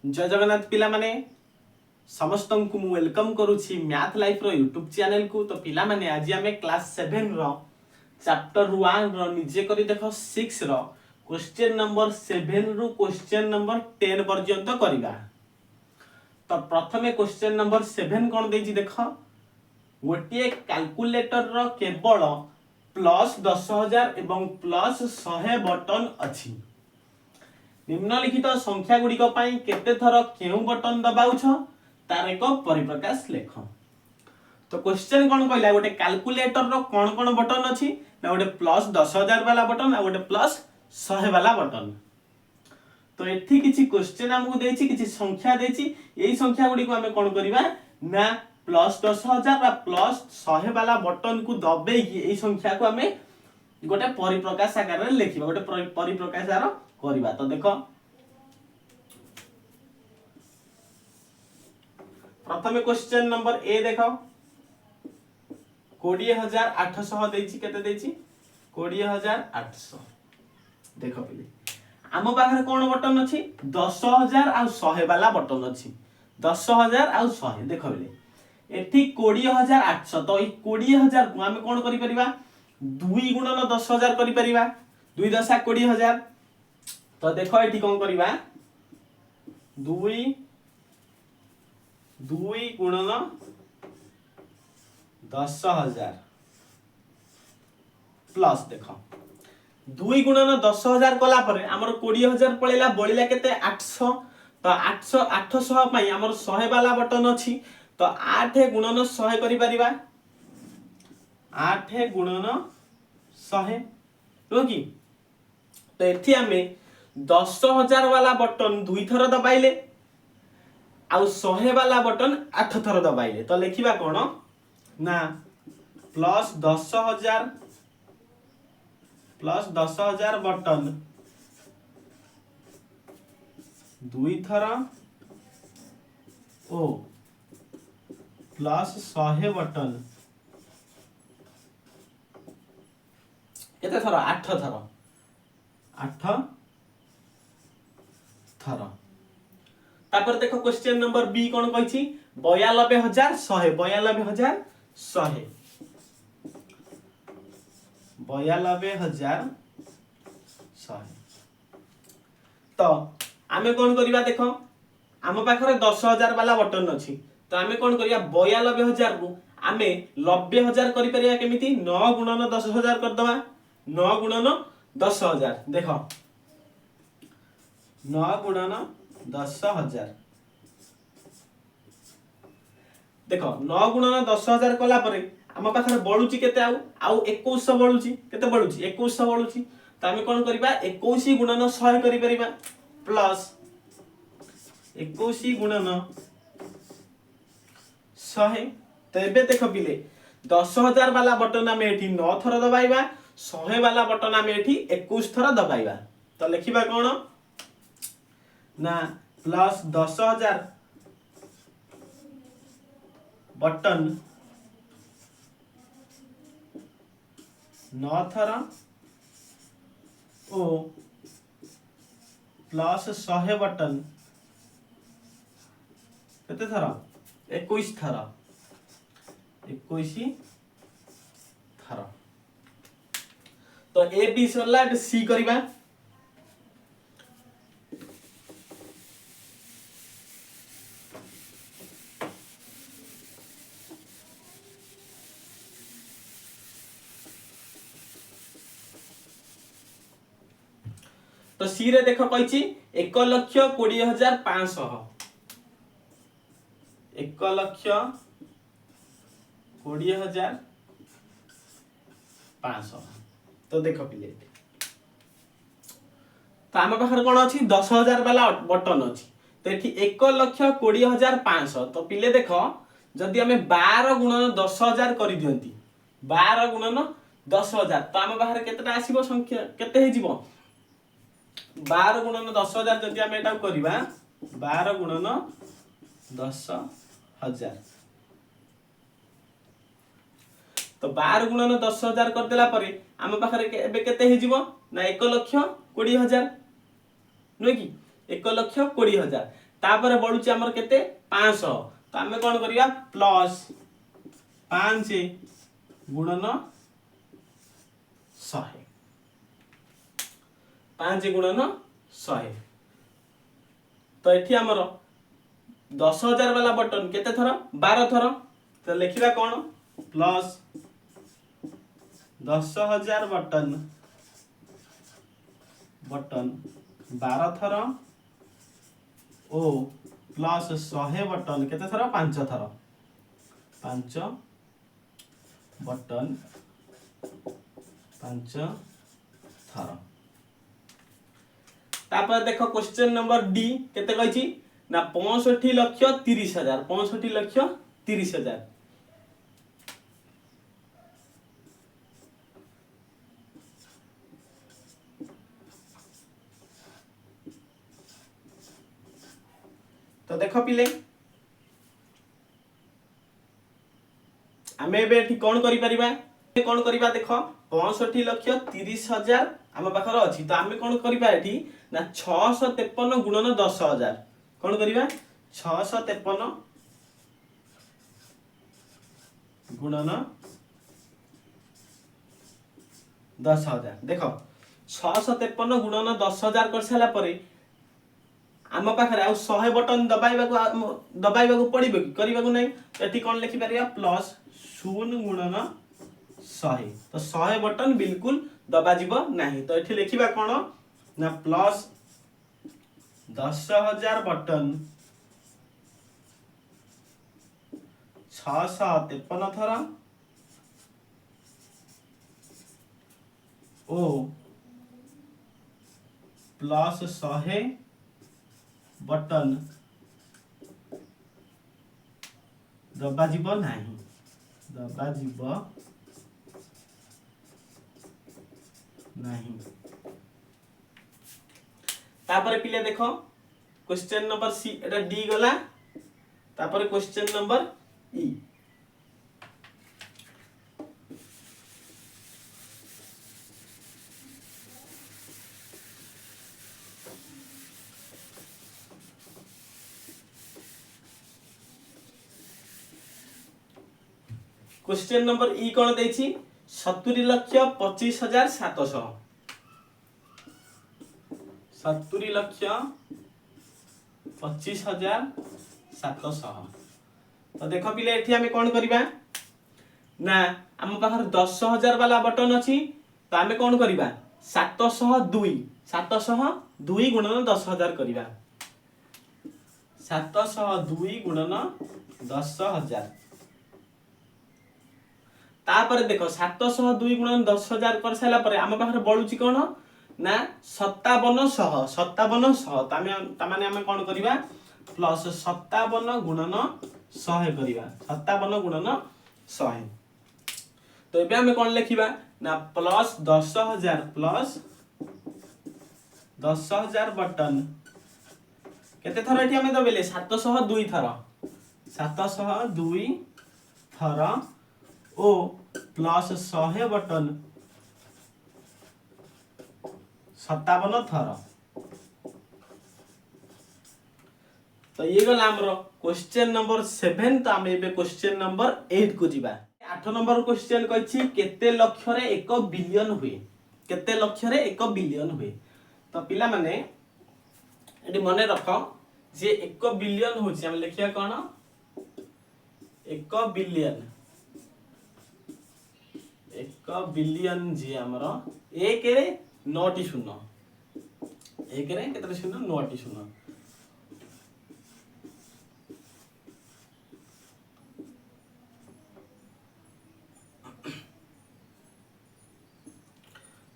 जय जगन्नाथ पिला माने समस्त को मु वेलकम करुछि मैथ लाइफ रो यूट्यूब चैनल को। तो पिला माने आज आमे क्लास 7 रो चैप्टर 1 रो निजे करी देखो 6 रो क्वेश्चन नंबर 7 रु क्वेश्चन नंबर 10 पर्यंत करिवा। तो प्रथमे क्वेश्चन नंबर 7 कोन देछि देखो, गोटे कैलकुलेटर रो केवल प्लस 10,000 एवं प्लस 100 बटन अछि। निम्नलिखित संख्या गुड़िक केते थर केउ बटन दबाउछ तार एक परिप्रकाश लेख। तो क्वेश्चन कौन कहला, गोटे कैलकुलेटर रो कौन कौन बटन अछि ना, गोटे प्लस 10,000 वाला बटन आ गोटे प्लस 100 वाला बटन। तो एठी किछि क्वेश्चन हमकु देछि, किछि संख्या देछि, एई संख्या गुड़ी को हमें कौन करिवा ना प्लस 10,000 आ प्लस 100 वाला बटन को दबे कि एई संख्या को हमें गोटे परिप्रकाश आकार रे लिखिबा, गोटे परिप्रकाश आकार करिबा। तो देखो प्रथमे क्वेश्चन नंबर ए देखो 20,800 देछि, केते देछि 20,800। देखो पहिले आम पाखरे कोन बटन अछि 10,000 आ 100 वाला बटन अछि, 10,000 आ 100। देखो पहिले एठी 20,800। तो ई 20,000 को हम कोन करि परिबा 2 गुणन 10,000 करि परिबा, 2 10 20,000। तो देखो एठी कोन करिबा 2 गुणन 10,000 प्लस देखो 2 गुणन 10,000 कला परे हमर 20,000 पळेला, बळिला केते 800। तो 800 पई हमर 100 वाला बटन अछि। तो 8 गुणन 100 करि परिबा, 8 गुणन 100 हो कि। तो एठी हमें 10,000 वाला बटन 2 थर दबाइले आउ 100 वाला बटन 8 थर दबाइले। तो लिखिबा कोन ना प्लस 10,000 बटन 2 थर ओ प्लस 100 बटन केते थर 8 थर, 8 थर। तापर देखो क्वेश्चन नंबर बी कोन कहछि 92,100, 92,100, 92,100। तो आमे कोन करिबा देखो आम पाखरे 10,000 वाला बटन अछि। तो आमे कोन करिया 92,000 को आमे 90,000 करि परिया केमिति 9 गुणन 10,000 कर दवा, 9 गुणन 10,000। देखो 9 गुणन 10,000। देखो 9 गुणन 10,000 कला परे हम पाखरे बळुची केते आउ 2100 बळुची, केते बळुची 2100 बळुची। तो हम कोन करिबा 21 गुणन 100 करि परिबा प्लस 21 गुणन 100। तो एबे देखो पिले 10,000 वाला बटन हम एठी 9 थर दबाइबा, 100 वाला बटन हम एठी 21 थर दबाइबा। तो लिखिबा कोन ना प्लस 10,000 बटन 9 थर ओ प्लस 100 बटन केते थर 21 थर, 21 थर। तो ए बी सरला सी करिबा। तो सी रे देखो कहछि 1,20,500, 1,20,500। तो देखो पिले तो आम पाखर कोन अछि 10,000 वाला बटन अछि। तो एठी 1,20,500। तो पिले देखो जदि हमें 12 गुणन 10,000 करि दियंती, 12 गुणन 10,000। तो आम पाखर केतेटा आसीबो संख्या केते हे जिवो 12 गुणन 10,000 जदि हम एटा करिबा 12 गुणन 10,000। तो 12 गुणन 10,000 कर देला परे हम पाखरे एबे केते हे जिवो ना 1,20,000 नुय कि 1,20,000। तापर बढुची हमर केते 500 तो आमे कोन करिया प्लस 5 गुणन 100 5 गुणन 100 तो एठी हमर 10,000 वाला बटन केते थर 12 थर तो लिखिबा कोन प्लस 10,000 बटन 12 थर ओ प्लस 100 बटन केते थर 5 थर 5 बटन 5 थर तापर देखो क्वेश्चन नंबर डी केते कहछि ना 65,30,000 65,30,000 तो देखो पिले आमे एबे एठी कोन करि परिबा कोन करिबा देखो 65,30,000 आम पाखर अछि तो आमे कोन करिबा एठी ना 653 गुणन 10,000 कोन करिबा 653 गुणन 10,000 देखो 653 गुणन 10,000 कर साला परे आम पाखरे आ 100 बटन दबाइबाकू पड़िबो कि करिबाकू नै एठी कोन लिखि परिया प्लस 0 गुणन 100 तो 100 बटन बिल्कुल दबा जीवो नाही तो एठी लिखिबा कोन ना प्लस 10,000 बटन 653 थरा ओ प्लस 100 बटन दबा जीवो नाही दबा जीवो नहीं तापर पिले देखो क्वेश्चन नंबर सी एटा डी गला तापर क्वेश्चन नंबर ई क्वेश्चन नंबर ई कोन देछि 70,25,700 70,25,700 तो देखो पिले एठी हमें कोन करिबा ना हम पाखर 10,000 वाला बटन अछि तो हमें कोन करिबा 702 गुणन 10,000 करिबा 702 गुणन 10,000 तापर देखो 702 गुणन 10,000 कर साला परे हम पाखर बळुची कोन ना 57,100 तामाने हम कोन करिबा प्लस 57 गुणन 100 करिबा 57 गुणन 100 तो एबे हम कोन लिखिबा ना प्लस 10,000 बटन केते थर एठी हम दबेले 702 थर 702 थर ओ प्लस 100 बटन 57 थर तो ये गला हमरो क्वेश्चन नंबर 7 तो हम एबे क्वेश्चन नंबर 8 को जीबा 8 नंबर क्वेश्चन कहछि केते लक्ष रे 1 बिलियन हुए केते लक्ष रे 1 बिलियन हुए तो पिला माने एटी मने रखो जे 1 बिलियन होछि हम लिखिया कोन 1 बिलियन 1 बिलियन जी हमरो 1 रे 9 टी शून्य 1 रे केते शून्य 9 टी शून्य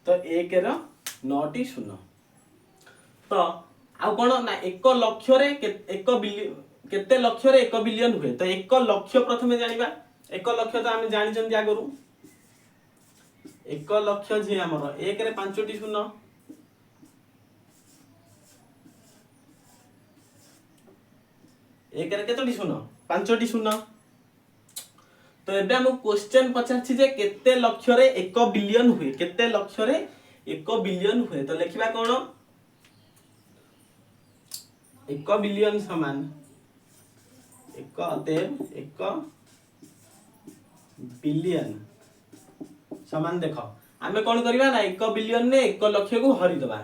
तो 1 रे 9 टी शून्य तो आ कोन ना 1 लक्ष रे 1 बिलियन केते लक्ष रे 1 बिलियन हुए तो 1 लक्ष प्रथमे जानिबा 1 लक्ष तो हम जानि जंती आगरु 1 लक्ष जे हमरो 1 रे 5 टी शून्य 1 रे केतोटी शून्य 5 टी शून्य तो एबे हम क्वेश्चन पचाछि जे केते लक्ष रे 1 बिलियन हुए केते लक्ष रे 1 बिलियन हुए तो लिखिबा कोन 1 बिलियन समान 1 बिलियन समान देख आमे कौन करबा ना 1 बिलियन ने 1 लाख को हरि दबा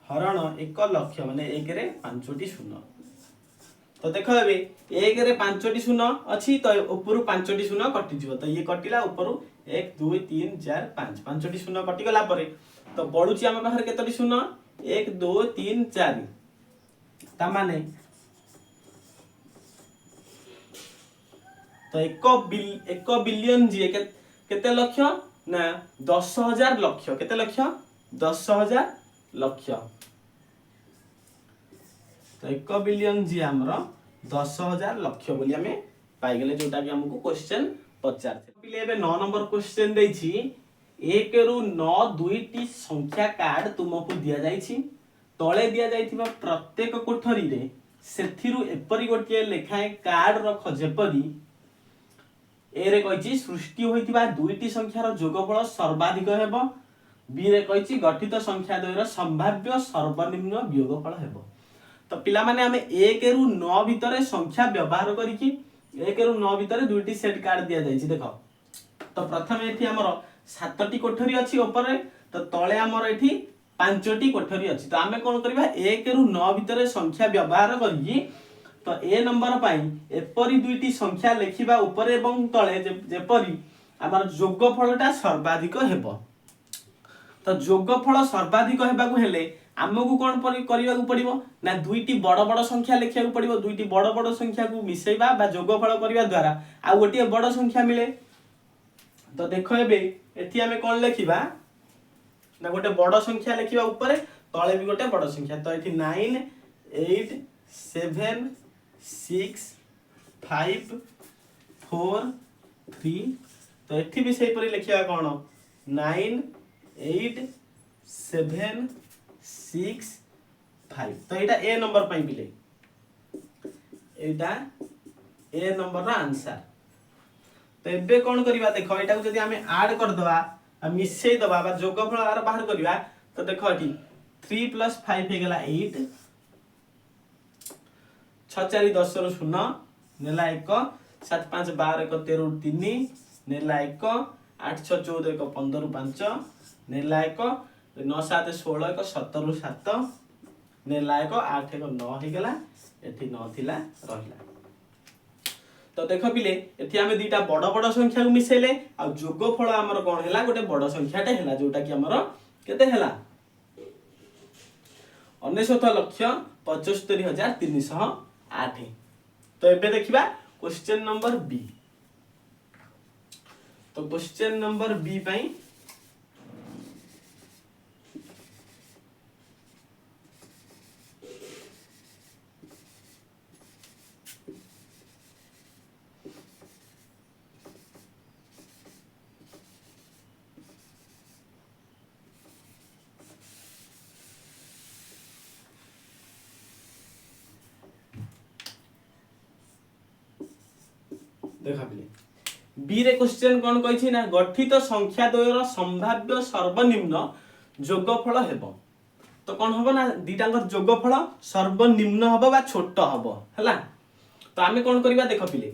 हरण 1 लाख माने 1 रे 5टी शून्य तो देख ए 1 रे 5टी शून्य अछि तो ऊपर 5टी शून्य कटि जीव तो ये कटिला ऊपर 1 2 3 4 5 5टी शून्य कटि गला परे तो बढुची हम पाखर केतटी शून्य 1 2 3 4 ता माने तो 1 बिलियन जी केते लक्ष ना 10,000 लक्ष केते लक्ष 10,000 लक्ष तो 1 बिलियन जी हमरो 10,000 लक्ष बोली हमें पाई गेले जोटा कि हमको क्वेश्चन पचारते पिले एबे 9 नंबर क्वेश्चन देछि 1 रु 9 दुईटी संख्या कार्ड तुमको दिया जाइछि तळे दिया जाइथिबा प्रत्येक कोठरी रे सेथिरु एपरि गोटिए लेखाए कार्ड रख जेपरि ए रे कहिछि सृष्टि होइथिबा दुईटी संख्यार जोगफल सर्वाधिक हेबो बी रे कहिछि गठित संख्या द्वयर संभाव्य सर्वनिम्न वियोगफल हेबो तो पिला माने हमें 1 रु 9 भितर संख्या व्यवहार करिकि 1 रु 9 भितर दुईटी सेट कार्ड दिया जाइछि देखो तो प्रथम एठी हमर 7टी कोठरी अछि ऊपर तो तळे हमर एठी 5टी कोठरी अछि तो हमें कोन करबा 1 रु 9 भितर संख्या व्यवहार करिकि तो ए नंबर पाई एपरि दुईटी संख्या लेखिबा ऊपर एवं तळे जेपरि हमर जोगफलटा सर्वाधिक हेबो तो जोगफल सर्वाधिक हेबाकू हेले आमको कौन करने पड़ो ना दुईटी बड़ बड़ संख्या लिखा पड़ो दुईटी बड़ बड़ संख्या को मिसेबा बा जोगफल करने द्वारा आ गोटे बड़ संख्या मिले तो देख एटी आम कौन लिखा ना गोटे बड़ संख्या लिखा ऊपर तले भी गोटे बड़ संख्या तो ये 9 8 7 6 5 4 3 तो ये भी से लिखा कौन 9 8 7 6 5 तो एटा ए नंबर पाई बिले एटा ए नंबर रा आंसर तो एबे कोन करबा देखो एटा को जदी हमें ऐड कर दबा आ मिसई दबा बा जोगफल आर बाहर करबा तो देखो एटी 3 + 5 हे गेला 8 6 4 10 रो 0 नेला 1 7 5 12 1 13 3 नेला 1 8 6 14 1 15 5 नेला 1 9 7 16 1 17 7 नेला 1 8 1 9 हे गेला एठी 9 थिला रहिला तो देखो पिले एठी हमें दुईटा बड़ बड़ संख्या को मिसेले आ जोगफल हमर कोन हैला गोटे बड़ संख्याटा हैला जोटा कि हमर केते हैला 69,75,308 तो एबे देखिबा क्वेश्चन नंबर बी तो क्वेश्चन नंबर बी पई देखा पिले बी रे क्वेश्चन कोन कहिछि ना गठित संख्या द्वयर संभाव्य सर्वनिम्न जोगफल हेबो तो कोन हबो ना दीटांगर जोगफल सर्वनिम्न हबो बा छोट हबो हला तो आमे कोन करबा देख पिले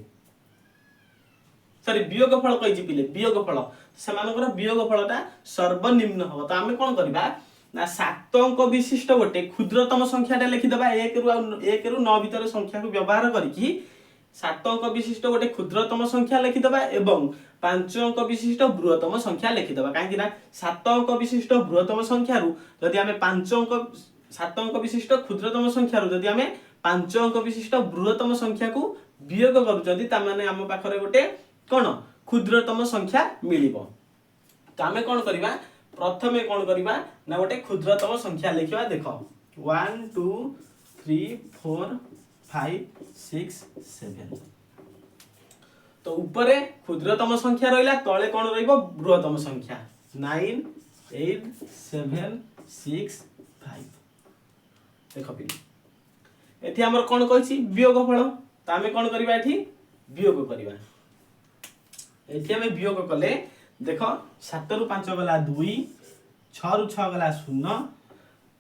सॉरी वियोगफल कहिछि पिले वियोगफल समानकर वियोगफलटा सर्वनिम्न हबो तो आमे कोन करबा ना 7 अंक विशिष्ट गोटे क्षुद्रतम संख्याटा लिखि दबा 1 रु 9 भीतर संख्या को व्यवहार करिकि 7 अंक विशिष्ट गोटे क्षुद्रतम संख्या लिखिदबा एवं 5 अंक विशिष्ट बृहत्तम संख्या लिखिदबा काहे कि ना 7 अंक विशिष्ट बृहत्तम संख्या रु जदि हमें 5 अंक 7 अंक विशिष्ट क्षुद्रतम संख्या रु जदि हमें 5 अंक विशिष्ट बृहत्तम संख्या को वियोग करूचंदी ता माने हम पाखरे गोटे कोन क्षुद्रतम संख्या मिलिबो तो हमें कोन करबा प्रथमे कोन करबा ना गोटे क्षुद्रतम संख्या लिखिबा देखो 1 2 3 4 5 6 7 तो ऊपर क्षुद्रतम संख्या रहिला तळे कोन रहिबो बृहत्तम संख्या 9 8 7 6 5 देखो पिली एठी हमर कोन कहिछि वियोगफल त हमें कोन करबा एठी वियोग करबा एठी हमें वियोग कले देखो 7 रु 5 गला 2 6 रु 6 गला 0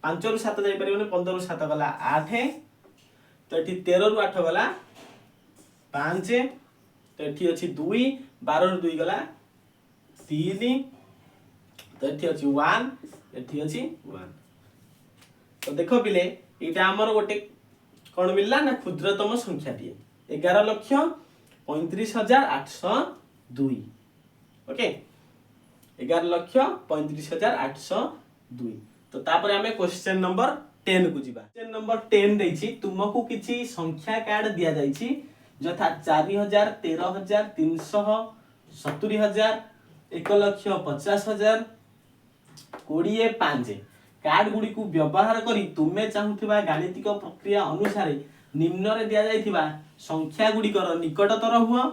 5 रु 7 जाई परिबने 15 रु 7 गला 8 तो एठी 13 रु 8 गला 5 तो एठी अछि 2 12 रु 2 गला 3 तो एठी अछि 1 एठी अछि 1 तो देखो पिले एटा हमर गोटे कोन मिलला ना क्षुद्रतम संख्याटी 11,35,802 ओके 11,35,802 तो तापर हमें क्वेश्चन नंबर 10 को जीवा क्वेश्चन नंबर 10 देछि तुमको किछि संख्या कार्ड दिया जाइछि यथा 4,000 13,000 300 70,000 1,50,000 20 5 कार्ड गुडी को व्यवहार करी तुमे चाहुथिबा गाणितिक प्रक्रिया अनुसार निम्न रे दिया जाइथिबा संख्या गुडी कर निकटतर हुआ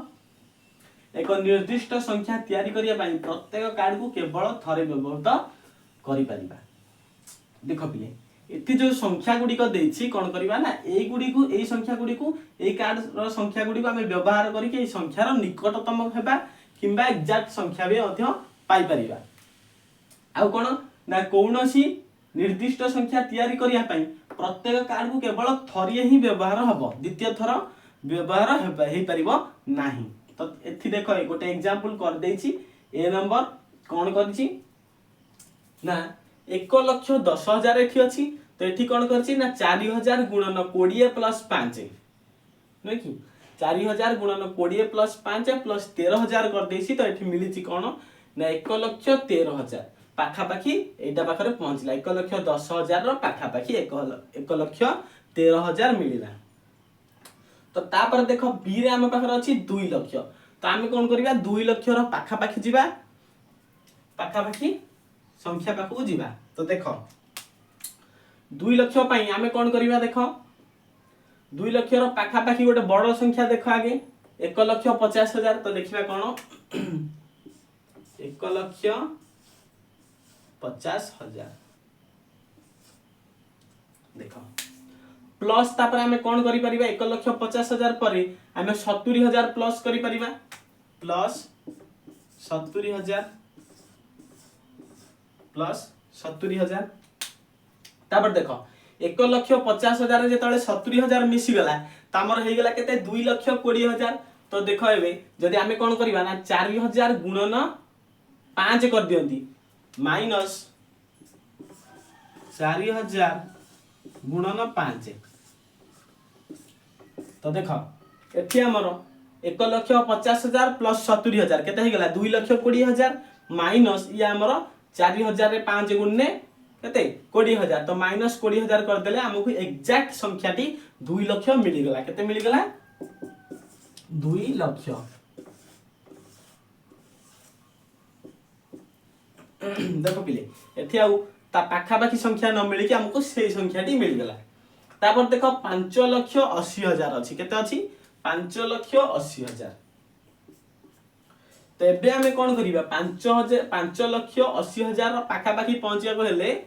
एक निर्दिष्ट संख्या तैयारी करिया पई प्रत्येक कार्ड को केवल थरे व्यवहार करि परिबा देखो पिले एति जो संख्या गुडी को देछि कोन करिबा ना एई गुडी को एई संख्या गुडी को एई कार्ड रो संख्या गुडी को हमें व्यवहार करी के एई संख्यार निकटतम हेबा किंबा एक्जेक्ट संख्या भी अध्य पाई परिबा आ कोन ना कोनोसी निर्दिष्ट संख्या तैयारी करिया पई प्रत्येक कार्ड को केवल थरिए ही व्यवहार हबो द्वितीय थर व्यवहार हेई परिबो नाही तो एथि देखो गोटे एग्जांपल कर देछि ए नंबर कोन करछि ना 1,10,000 एठी अछि तो एठी कोन करछि ना 4,000 गुणन 20 प्लस 5 नै कि 4,000 गुणन 20 प्लस 5 प्लस 13,000 कर देछि तो एठी मिलिछि कोन ना 1,13,000 पाखा पाखी एटा पाखरे पहुंचला 1,10,000 रो पाखा पाखी 1,13,000 मिलिला तो तापर देखो बी रे हम पाखरे अछि 2 लाख तो आमे कोन करिबा 2 लाख रो पाखा पाखी जिबा पाखा पाखी संख्या पाखु जिबा तो देखो 2 लाख पई आमे कोन करिबा देखो 2 लाख रो पाखा पाखी गोटे बड़ संख्या देखो आगे 1,50,000 तो देखिबा कोन 1,50,000 देखो प्लस तापर हमें कोन करि परिबा 1,50,000 परे हमें 70,000 प्लस करि परिबा प्लस 70,000 प्लस 70,000 तापर देखो 1,50,000 रे जेतले 70,000 मिसी गला तामर हेई गला केते 2,20,000 तो देखो एबे जदी हमें कोन करिबा ना 4,000 गुणन 5 कर दियंती माइनस 4,000 गुणन 5 तो देखो एठी हमर 1,50,000 प्लस 70,000 केते हे गला 2,20,000 माइनस या हमर 4,000 रे 5 गुणने केते 20,000 तो माइनस 20,000 कर देले हमकु एग्जैक्ट संख्याटी 2 लाख मिली गला केते मिली गला 2 लाख देखो पिले एठी आउ ता पाखा पाखी संख्या न मिली कि हमको सेही संख्याटी मिल गला तापर देखो 5,80,000 अछि केते अछि 5,80,000 तो एबे हमें कोन करिबा 5,80,000 रो पाखा पाखी पहुंचिया को हेले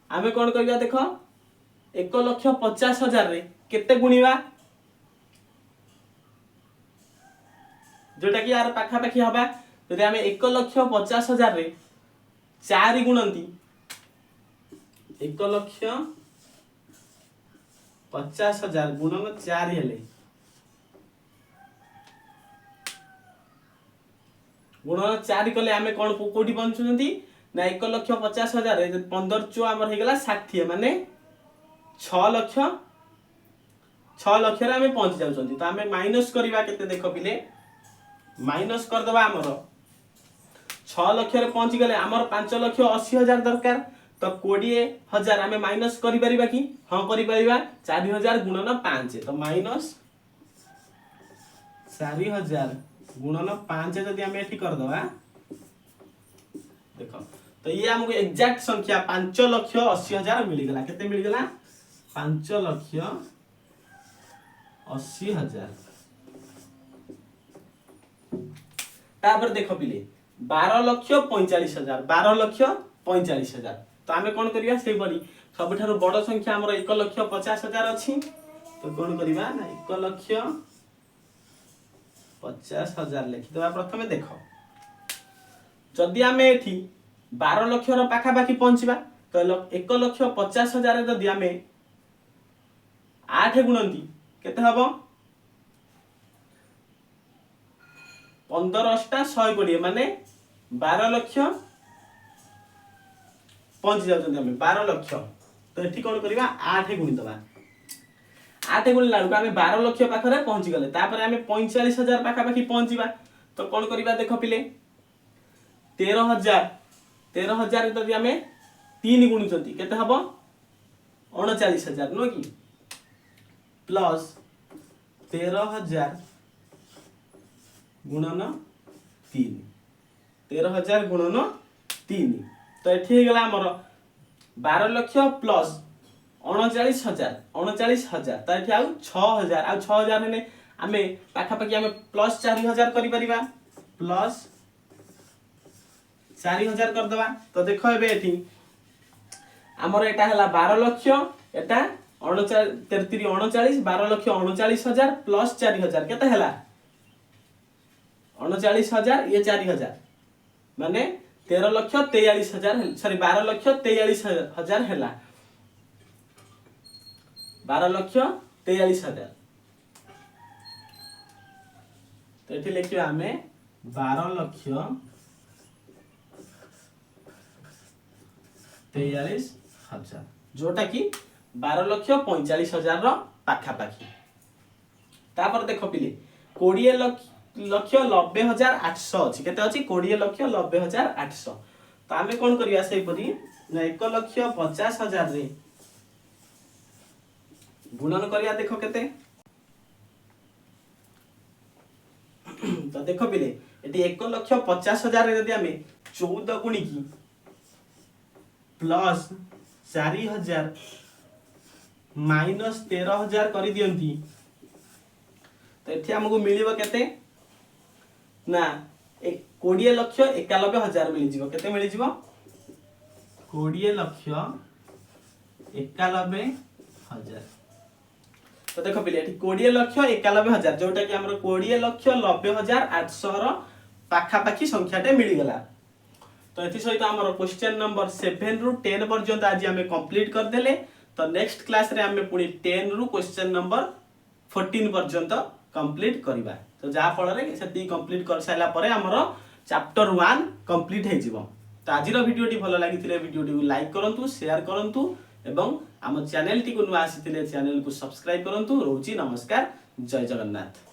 हमें कोन करिबा देखो 1,50,000 रे केते गुणीबा जोटा कि यार पाखा पाखी हबा जदि हमें 1,50,000 रे 4 गुणंती 1,50,000 गुणन 4 हेले गुणन 4 कले हमें कोन कोठी पहुंचुनती ना 1,50,000 रे 15 चो हमर हे गेला 60 माने 6 लाख रे हमें पहुंच जाउछंती तो हमें माइनस करबा केते देखो पिले माइनस कर दबा हमर 6 लाख रे पहुंची गले हमर 5,80,000 दरकार तो 20,000 हमें माइनस करि परिबा कि हां करि परिबा 4,000 गुणन 5 तो माइनस 4,000 गुणन 5 जदि हम एठी कर दबा देखो तो ये हमको एग्जैक्ट संख्या 5,80,000 मिल गला केते मिल गला 5,80,000 तापर देखो पिले 12,45,000 तो आमे कोन करिया से बली सबठारो बड़ संख्या हमर 1,50,000 अछि तो कोन करिबा ना 1,50,000 लिखि दबा प्रथमे देखो जदि आमे एठी 12 लाख रो पाखापाखी पहुंचबा तो 1,50,000 जदि आमे 8 गुणंती केते हबो 15 अष्टा 120 माने 12 लाख पहुंच जाउछन आमे 12 लाख तो एठी कोन करबा 8 गुणी दबा 8 गुणी लाडू आमे 12 लाख पाखरे पहुंची गले तापर आमे 45,000 पाखापाखी पहुंचीबा तो कोन करबा देखो पिले 13,000 जदि आमे 3 गुणुचंती केते हबो 39,000 नो की प्लस 13,000 गुणन 3 13,000 गुणन 3 तो एठी हे गला हमर 12 लाख प्लस 39,000 तो एठी आउ 6,000 हेने आमे पाखापाखी आमे प्लस 4,000 करि परिबा प्लस 4,000 कर दबा तो देखो एबे एठी हमर एटा हला 12 लाख एटा 39 12 लाख 39,000 प्लस 4,000 केते हला 39,000 ये 4,000 माने 13,43,000 सॉरी 12,43,000 हला 12,43,000 तो एठी लिखिबा हमें 12,43,000 जोटा कि 12,45,000 रो पाखापाखी तापर देखो पिले 20,90,800 अछि केते अछि 20,90,800 तो आमे कोन करिया सही परी ना 1,50,000 रे गुणन करिया देखो केते तो देखो पिले एटी 1,50,000 रे यदि आमे 14 गुणी की प्लस 4,000 माइनस 13,000 करि दियंती तो एठी हमको मिलिबो केते ना 20,91,000 मिलि जिवो केते मिलि जिवो 20,91,000 तो देखो पिले एठी 20,91,000 जोटा कि हमर 20,90,800 रो पाखापाखी संख्याटे मिलि गला तो एथि सहित हमर क्वेश्चन नंबर 7 रु 10 पर्यंत आज हमें कंप्लीट कर देले तो नेक्स्ट क्लास रे हमें पुनी 10 रु क्वेश्चन नंबर 14 पर्यंत कंप्लीट करिबा तो जा फल रे सेति कंप्लीट कर साइला परे हमर चैप्टर 1 कंप्लीट हे जिवो तो आजिरो वीडियोटी भलो लागिथिले वीडियोटी को लाइक करंतु शेयर करंतु एवं हम चैनल टी को नु आसीथिले चैनल को सब्सक्राइब करंतु रोची नमस्कार जय जगन्नाथ।